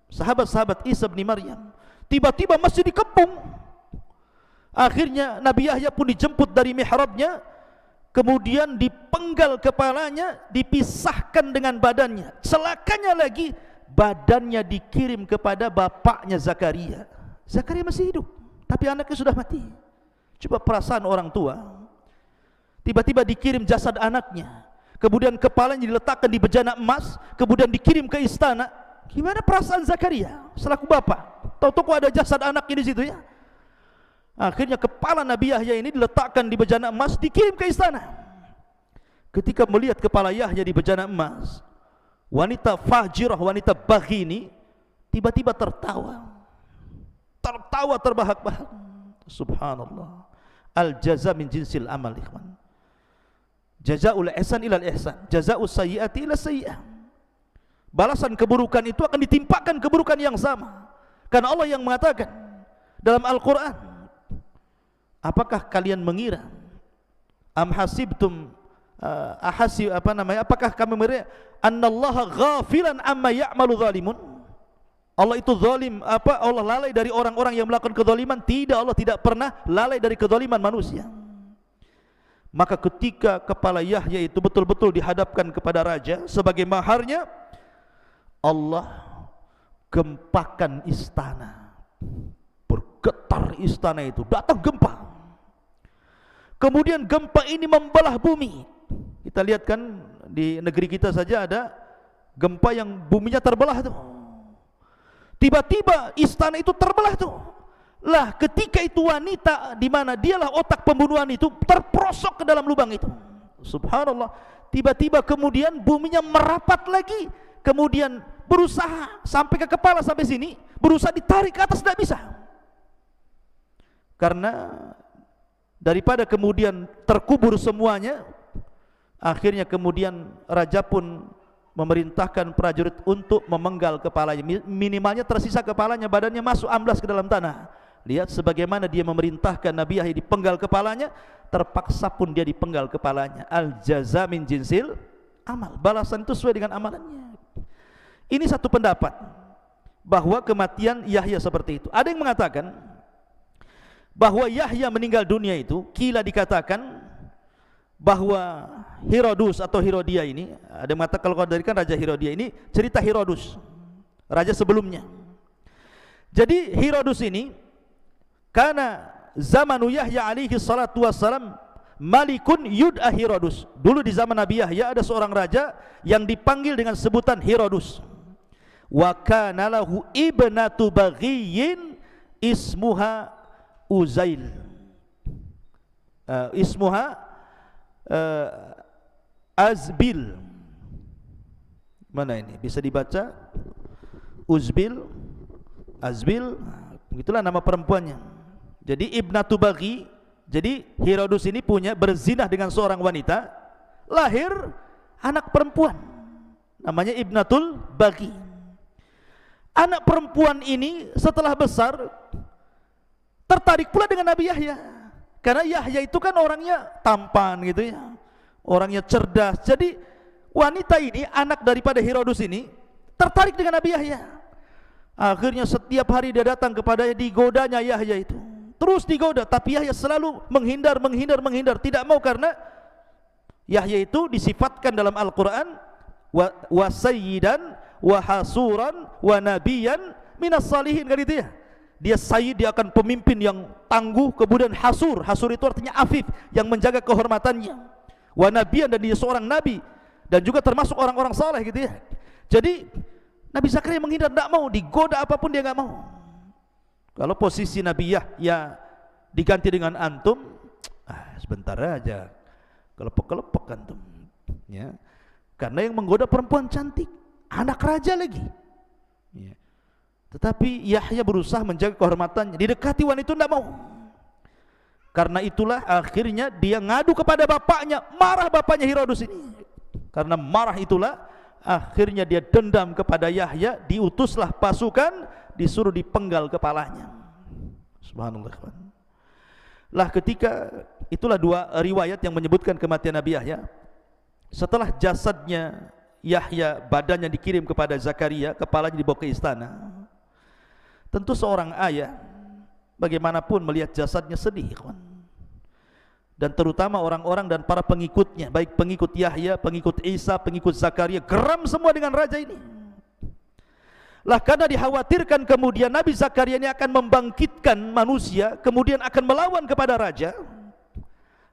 sahabat-sahabat Isa bin Maryam, tiba-tiba masjid dikepung. Akhirnya Nabi Yahya pun dijemput dari mihrabnya, kemudian dipenggal kepalanya, dipisahkan dengan badannya. Celakanya lagi, badannya dikirim kepada bapaknya Zakaria. Zakaria masih hidup, tapi anaknya sudah mati. Coba perasaan orang tua, tiba-tiba dikirim jasad anaknya, kemudian kepalanya diletakkan di bejana emas, kemudian dikirim ke istana. Gimana perasaan Zakaria selaku bapak? Tahu-tahu ada jasad anaknya di situ ya. Akhirnya kepala Nabi Yahya ini diletakkan di bejana emas, dikirim ke istana. Ketika melihat kepala Yahya di bejana emas, wanita fajirah, wanita baghi ini tiba-tiba tertawa terbahak-bahak. Subhanallah. Al jaza min jinsil amal, ikhwan. Jazaul ihsan ilal ihsan, jazaus sayyiati ila sayyi'ah. Balasan keburukan itu akan ditimpakan keburukan yang sama. Karena Allah yang mengatakan dalam Al-Quran, apakah kalian mengira, am hasibtum apakah kami mengira annallaha ghafilan amma ya'malu zalimun? Allah itu zalim, Allah lalai dari orang-orang yang melakukan kezaliman? Tidak, Allah tidak pernah lalai dari kezaliman manusia. Maka ketika kepala Yahya itu betul-betul dihadapkan kepada raja sebagai maharnya, Allah gempakan istana. Bergetar istana itu, datang gempa. Kemudian gempa ini membelah bumi. Kita lihat kan di negeri kita saja ada gempa yang buminya terbelah tuh. Tiba-tiba istana itu terbelah tuh. Lah ketika itu wanita di mana dialah otak pembunuhan itu terperosok ke dalam lubang itu. Subhanallah. Tiba-tiba kemudian buminya merapat lagi. Kemudian berusaha sampai ke kepala sampai sini, berusaha ditarik ke atas, tidak bisa. Karena daripada kemudian terkubur semuanya, akhirnya kemudian raja pun memerintahkan prajurit untuk memenggal kepalanya. Minimalnya tersisa kepalanya, badannya masuk amblas ke dalam tanah. Lihat sebagaimana dia memerintahkan Nabi Yahya dipenggal kepalanya, terpaksa pun dia dipenggal kepalanya. Al jaza min jinsil amal, balasan itu sesuai dengan amalannya. Ini satu pendapat bahwa kematian Yahya seperti itu. Ada yang mengatakan bahwa Yahya meninggal dunia itu, kila dikatakan bahwa Herodus atau Herodia ini, ada yang mengatakan kalau dari kan Raja Herodia ini cerita Herodus, raja sebelumnya. Jadi Herodus ini karena zamanu Yahya alaihi salatu wassalam malikun yud'a Herodus. Dulu di zaman Nabi Yahya ada seorang raja yang dipanggil dengan sebutan Herodus. Wa kana lahu ibnatu baghiyin ismuha Uzail. Ismuha Azbil. Mana ini? Bisa dibaca Uzbil, Azbil, begitulah nama perempuannya. Jadi ibnatu baghi, Jadi Herodes ini berzinah dengan seorang wanita, lahir anak perempuan namanya Ibnatul Baghi. Anak perempuan ini setelah besar tertarik pula dengan Nabi Yahya, karena Yahya itu kan orangnya tampan gitu ya, orangnya cerdas. Jadi wanita ini, anak daripada Herodes ini, tertarik dengan Nabi Yahya. Akhirnya setiap hari dia datang kepadanya, digodanya Yahya itu, terus digoda, tapi Yahya selalu menghindar, tidak mau, karena Yahya itu disifatkan dalam Al-Quran wa sayyidan wa hasuran wa nabiyan minas salihin, kan itu ya. Dia sayyid, dia akan pemimpin yang tangguh. Kemudian hasur itu artinya afif, yang menjaga kehormatannya. Wa nabiyan, dan dia seorang nabi, dan juga termasuk orang-orang saleh gitu ya. Jadi Nabi Zakaria menghindar, tidak mau, digoda apapun dia nggak mau. Kalau posisi Nabi Yahya diganti dengan antum, sebentar aja kelepek-kelepek antum ya. Karena yang menggoda perempuan cantik, anak raja lagi ya. Tetapi Yahya berusaha menjaga kehormatannya, didekati wanita itu tidak mau. Karena itulah akhirnya dia ngadu kepada bapaknya, marah bapaknya Herodes ini. Karena marah itulah akhirnya dia dendam kepada Yahya, diutuslah pasukan, disuruh dipenggal kepalanya. Subhanallah. Lah ketika itulah dua riwayat yang menyebutkan kematian Nabi Yahya. Setelah jasadnya Yahya, badannya dikirim kepada Zakaria, kepalanya dibawa ke istana. Tentu seorang ayah bagaimanapun melihat jasadnya sedih, kawan. Dan terutama orang-orang dan para pengikutnya, baik pengikut Yahya, pengikut Isa, pengikut Zakaria, geram semua dengan raja ini. Lah karena dikhawatirkan kemudian Nabi Zakaria ini akan membangkitkan manusia, kemudian akan melawan kepada raja.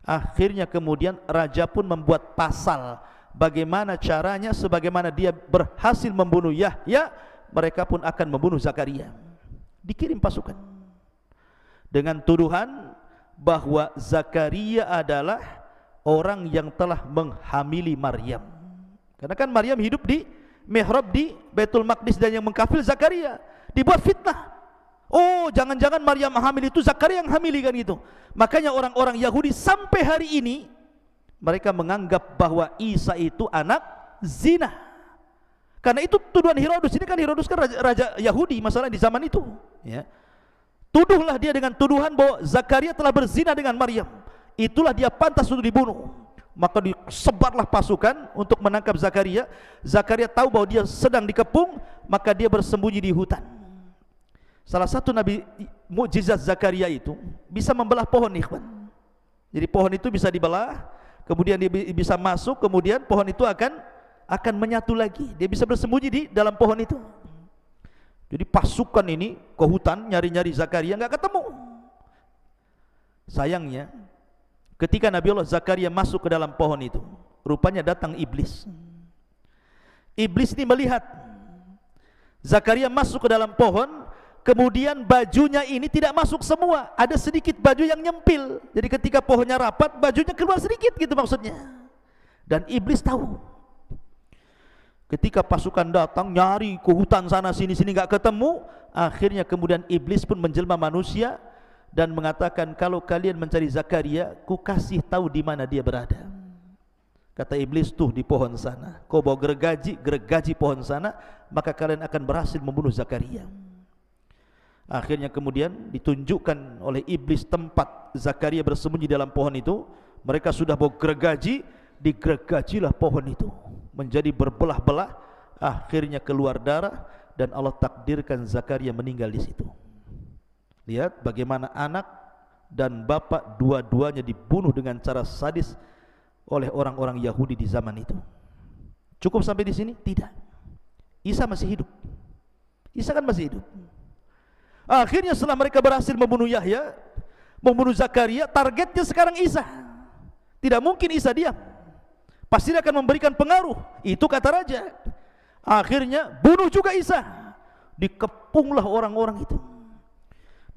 Akhirnya kemudian raja pun membuat pasal bagaimana caranya, sebagaimana dia berhasil membunuh Yahya, mereka pun akan membunuh Zakaria. Dikirim pasukan dengan tuduhan bahwa Zakaria adalah orang yang telah menghamili Maryam. Karena kan Maryam hidup di mihrab di Baitul Maqdis, dan yang mengkafil Zakaria. Dibuat fitnah. Oh, jangan-jangan Maryam hamil itu Zakaria yang hamili, kan gitu. Makanya orang-orang Yahudi sampai hari ini mereka menganggap bahwa Isa itu anak zina. Karena itu tuduhan Herodes ini, kan Herodes kan raja Yahudi masalah di zaman itu ya. Tuduhlah dia dengan tuduhan bahwa Zakaria telah berzina dengan Maryam. Itulah dia pantas untuk dibunuh. Maka disebarlah pasukan untuk menangkap Zakaria. Zakaria tahu bahwa dia sedang dikepung, maka dia bersembunyi di hutan. Salah satu mukjizat Zakaria itu bisa membelah pohon, ikhwan. Jadi pohon itu bisa dibelah, kemudian dia bisa masuk, kemudian pohon itu akan menyatu lagi. Dia bisa bersembunyi di dalam pohon itu. Jadi pasukan ini ke hutan nyari-nyari Zakaria, nggak ketemu. Sayangnya ketika Nabi Allah Zakaria masuk ke dalam pohon itu, rupanya datang iblis. Iblis ini melihat Zakaria masuk ke dalam pohon, kemudian bajunya ini tidak masuk semua, ada sedikit baju yang nyempil. Jadi ketika pohonnya rapat, bajunya keluar sedikit gitu maksudnya. Dan iblis tahu. Ketika pasukan datang nyari ke hutan sana sini nggak ketemu, akhirnya kemudian iblis pun menjelma manusia dan mengatakan, kalau kalian mencari Zakaria, ku kasih tahu di mana dia berada. Kata iblis, tuh di pohon sana. Kau bawa gergaji pohon sana, maka kalian akan berhasil membunuh Zakaria. Akhirnya kemudian ditunjukkan oleh iblis tempat Zakaria bersembunyi dalam pohon itu. Mereka sudah bawa gergaji, digergajilah pohon itu menjadi berbelah-belah, akhirnya keluar darah, dan Allah takdirkan Zakaria meninggal di situ. Lihat bagaimana anak dan bapak dua-duanya dibunuh dengan cara sadis oleh orang-orang Yahudi di zaman itu. Cukup sampai di sini? Tidak. Isa masih hidup. Isa kan masih hidup. Akhirnya setelah mereka berhasil membunuh Yahya, membunuh Zakaria, targetnya sekarang Isa. Tidak mungkin Isa diam, pasti akan memberikan pengaruh. Itu kata raja. Akhirnya bunuh juga Isa. Dikepunglah orang-orang itu,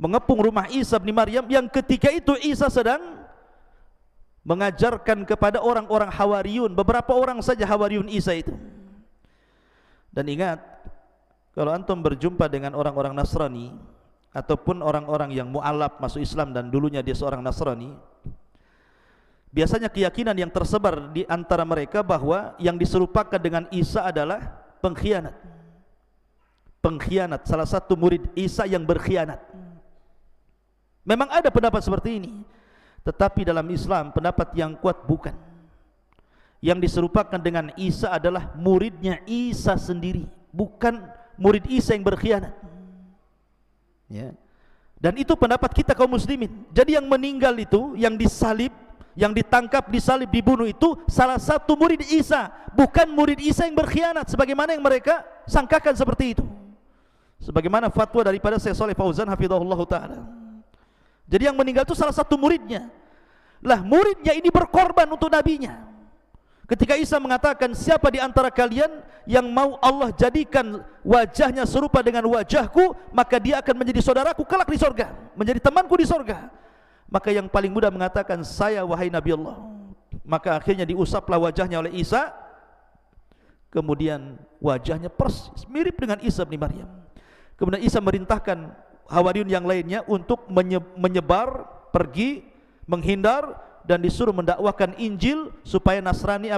mengepung rumah Isa bin Maryam, yang ketika itu Isa sedang mengajarkan kepada orang-orang Hawariyun. Beberapa orang saja Hawariyun Isa itu. Dan ingat, kalau antum berjumpa dengan orang-orang Nasrani, ataupun orang-orang yang mu'alaf masuk Islam dan dulunya dia seorang Nasrani, biasanya keyakinan yang tersebar di antara mereka bahwa yang diserupakan dengan Isa adalah pengkhianat. Pengkhianat, salah satu murid Isa yang berkhianat. Memang ada pendapat seperti ini, tetapi dalam Islam pendapat yang kuat bukan. Yang diserupakan dengan Isa adalah muridnya Isa sendiri, bukan murid Isa yang berkhianat. Ya. Dan itu pendapat kita kaum muslimin. Jadi yang meninggal itu, yang disalib, yang ditangkap, disalib, dibunuh itu salah satu murid Isa, bukan murid Isa yang berkhianat sebagaimana yang mereka sangkakan seperti itu. Sebagaimana fatwa daripada Syekh Shalih Fauzan hafizahullah taala. Jadi yang meninggal itu salah satu muridnya. Lah muridnya ini berkorban untuk nabinya. Ketika Isa mengatakan, siapa di antara kalian yang mau Allah jadikan wajahnya serupa dengan wajahku, maka dia akan menjadi saudaraku kelak di sorga, menjadi temanku di sorga. Maka yang paling mudah mengatakan, saya wahai Nabi Allah. Maka akhirnya diusaplah wajahnya oleh Isa. Kemudian wajahnya persis mirip dengan Isa bin Maryam. Kemudian Isa merintahkan Hawariyun yang lainnya untuk menyebar, pergi, menghindar, dan disuruh mendakwakan Injil supaya Nasrani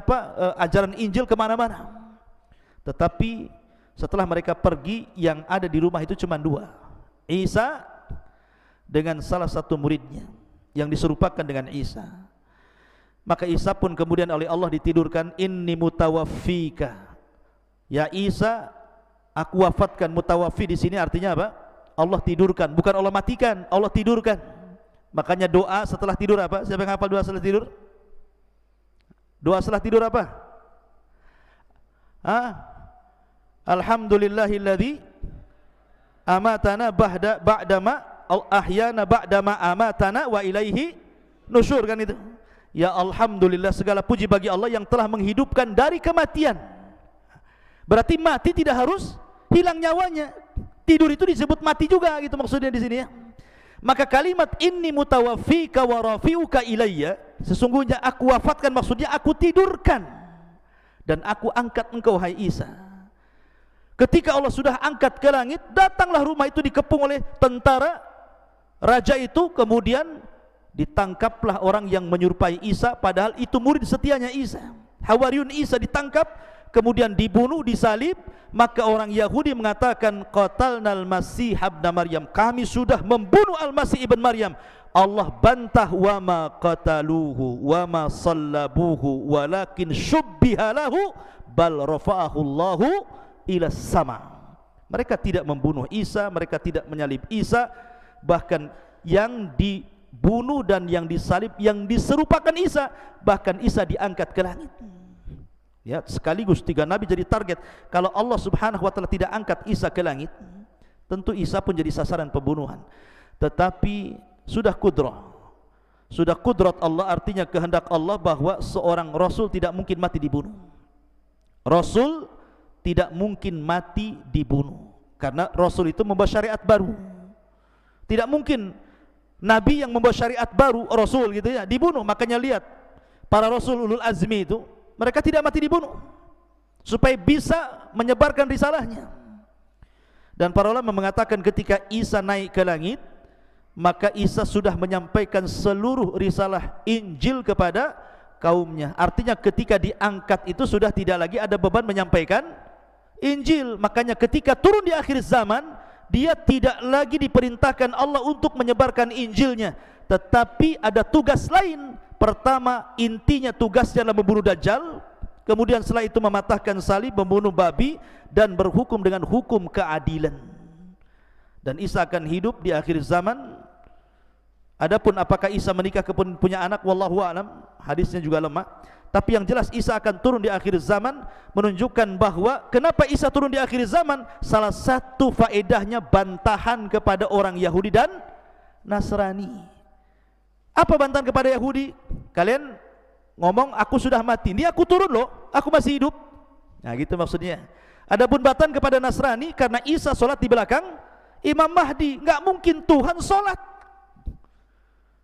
ajaran Injil kemana-mana. Tetapi setelah mereka pergi, yang ada di rumah itu cuma dua, Isa dengan salah satu muridnya yang diserupakan dengan Isa. Maka Isa pun kemudian oleh Allah ditidurkan, inni mutawaffika, ya Isa, aku wafatkan. Mutawaffi di sini artinya apa? Allah tidurkan, bukan Allah matikan, Allah tidurkan. Makanya doa setelah tidur apa? Siapa yang hafal doa setelah tidur? Doa setelah tidur apa? Alhamdulillahilladzi amatana ba'dama ahyana ba'dama amatana wa ilaihi nusyur, kan itu. Ya alhamdulillah, segala puji bagi Allah yang telah menghidupkan dari kematian. Berarti mati tidak harus hilang nyawanya. Tidur itu disebut mati juga, gitu maksudnya di sini ya. Maka kalimat inni mutawaffika wa rafi'uka ilayya, sesungguhnya aku wafatkan, maksudnya aku tidurkan dan aku angkat engkau hai Isa. Ketika Allah sudah angkat ke langit, datanglah rumah itu dikepung oleh tentara raja itu. Kemudian ditangkaplah orang yang menyerupai Isa, padahal itu murid setianya Isa. Hawariyun Isa ditangkap, kemudian dibunuh, disalib. Maka orang Yahudi mengatakan, qatalnal masih ibn Maryam, kami sudah membunuh al-Masih ibn Maryam. Allah bantah, wa ma qataluhu wa ma sallabuhu walakin syubbiha lahu bal rafa'ahu Allahu ila sama. Mereka tidak membunuh Isa, mereka tidak menyalib Isa, bahkan yang dibunuh dan yang disalib, yang diserupakan Isa, bahkan Isa diangkat ke langit. Ya, sekaligus tiga nabi jadi target. Kalau Allah Subhanahu wa taala tidak angkat Isa ke langit, tentu Isa pun jadi sasaran pembunuhan. Tetapi sudah kudrat Allah, artinya kehendak Allah bahwa seorang rasul tidak mungkin mati dibunuh. Rasul tidak mungkin mati dibunuh, karena rasul itu membawa syariat baru. Tidak mungkin nabi yang membawa syariat baru, rasul gitu ya, dibunuh. Makanya lihat para rasul ulul azmi itu, mereka tidak mati dibunuh supaya bisa menyebarkan risalahnya. Dan para ulama mengatakan ketika Isa naik ke langit, maka Isa sudah menyampaikan seluruh risalah Injil kepada kaumnya. Artinya ketika diangkat itu sudah tidak lagi ada beban menyampaikan Injil. Makanya ketika turun di akhir zaman, dia tidak lagi diperintahkan Allah untuk menyebarkan Injilnya, tetapi ada tugas lain. Pertama, intinya tugasnya adalah membunuh Dajjal. Kemudian setelah itu mematahkan salib, membunuh babi, dan berhukum dengan hukum keadilan. Dan Isa akan hidup di akhir zaman. Adapun apakah Isa menikah kemudian punya anak, wallahu a'lam, hadisnya juga lemah. Tapi yang jelas Isa akan turun di akhir zaman, menunjukkan bahwa kenapa Isa turun di akhir zaman, salah satu faedahnya bantahan kepada orang Yahudi dan Nasrani. Apa bantahan kepada Yahudi? Kalian ngomong aku sudah mati, ini aku turun loh, aku masih hidup. Nah gitu maksudnya. Adapun bantahan kepada Nasrani, karena Isa sholat di belakang Imam Mahdi, nggak mungkin Tuhan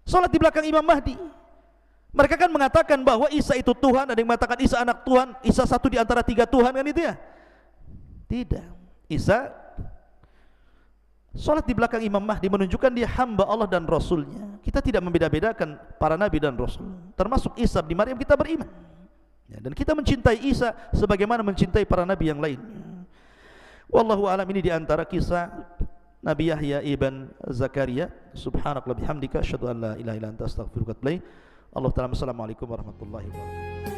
sholat di belakang Imam Mahdi. Mereka kan mengatakan bahwa Isa itu Tuhan, ada yang mengatakan Isa anak Tuhan, Isa satu di antara tiga Tuhan, kan itu ya? Tidak. Isa Salat di belakang Imam Mahdi menunjukkan dia hamba Allah dan Rasulnya. Kita tidak membeda-bedakan para nabi dan Rasul. Termasuk Isa bin Maryam kita beriman. Ya, dan kita mencintai Isa sebagaimana mencintai para nabi yang lain. Wallahu a'lam. Ini di antara kisah Nabi Yahya ibn Zakaria. Subhanakallahumma bihamdika asyhadu an la ilaha illa anta astaghfiruka wa atubu ilaik. Allah Ta'ala. Assalamualaikum warahmatullahi wabarakatuh.